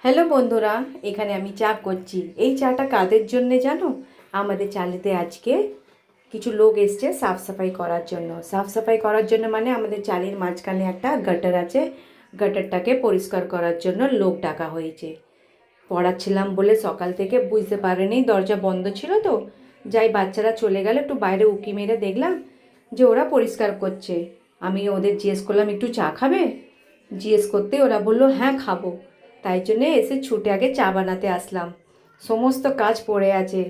Hello বন্ধুরা, এখানে আমি চা করছি। এই চাটা কাদের জন্যে জানো? আমাদের চালিতে আজকে কিছু লোক এসছে সাফ সাফাই করার জন্য। সাফ সাফাই করার জন্য মানে আমাদের চালির মাঝখানে একটা গটার আছে, গটারটাকে পরিষ্কার করার জন্য লোক ডাকা হয়েছে। পড়াচ্ছিলাম বলে সকাল থেকে বুঝতে পারেনি, দরজা বন্ধ ছিল তো। যাই বাচ্চারা চলে গেল, একটু বাইরে উঁকি মেরে দেখলাম যে ওরা পরিষ্কার করছে। আমি ওদের জিজ্ঞেস করলাম একটু চা খাবে? জিজ্ঞেস করতে ওরা বললো হ্যাঁ খাবো। তাই জন্যে এসে ছুটে আগে চা বানাতে আসলাম। সমস্ত কাজ পড়ে আছে।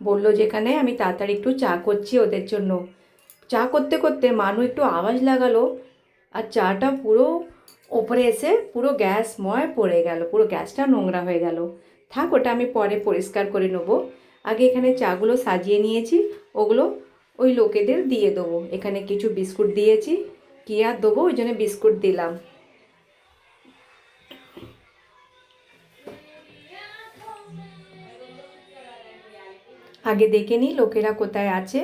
বললো যেখানে আমি তাড়াতাড়ি একটু চা করছি ওদের জন্য। চা করতে করতে মানু একটু আওয়াজ লাগালো, আর চাটা পুরো ওপরে এসে পুরো গ্যাসময় পড়ে গেল, পুরো গ্যাসটা নোংরা হয়ে গেল। থাক, ওটা আমি পরে পরিষ্কার করে নেবো। আগে এখানে চাগুলো সাজিয়ে নিয়েছি, ওগুলো ওই লোকেদের দিয়ে দেবো। এখানে কিছু বিস্কুট দিয়েছি, কি আর দেবো, ওই জন্য বিস্কুট দিলাম। আগে দেখে নিই লোকেরা কোথায় আছে।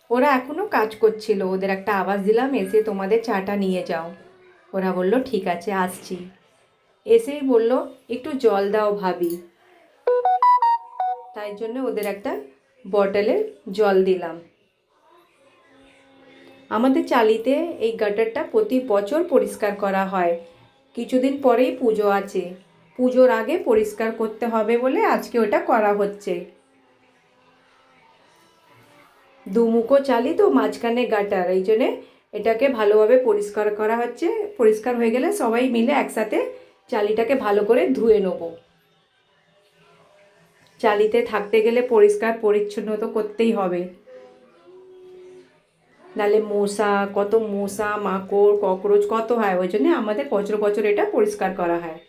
ওরা এখনও কাজ করছিল, ওদের একটা আওয়াজ দিলাম এসে তোমাদের চাটা নিয়ে যাও। ওরা বলল ঠিক আছে আসছি। এসেই বলল একটু জল দাও ভাবি। তাই জন্য ওদের একটা বটলে জল দিলাম। আমাদের চালিতে এই গটারটা প্রতি বছর পরিষ্কার করা হয়। কিছুদিন পরেই পুজো আছে, পুজোর আগে পরিষ্কার করতে হবে বলে আজকে ওটা করা হচ্ছে। দুমুখো চালি তো, মাঝখানে গাটার, এই জন্যে এটাকে ভালোভাবে পরিষ্কার করা হচ্ছে। পরিষ্কার হয়ে গেলে সবাই মিলে একসাথে চালিটাকে ভালো করে ধুয়ে নেব। চালিতে থাকতে গেলে পরিষ্কার পরিচ্ছন্ন তো করতেই হবে, নাহলে কত মশা মাকড় ককরোচ কত হয়। ওই জন্যে আমাদের বছর বছর এটা পরিষ্কার করা হয়।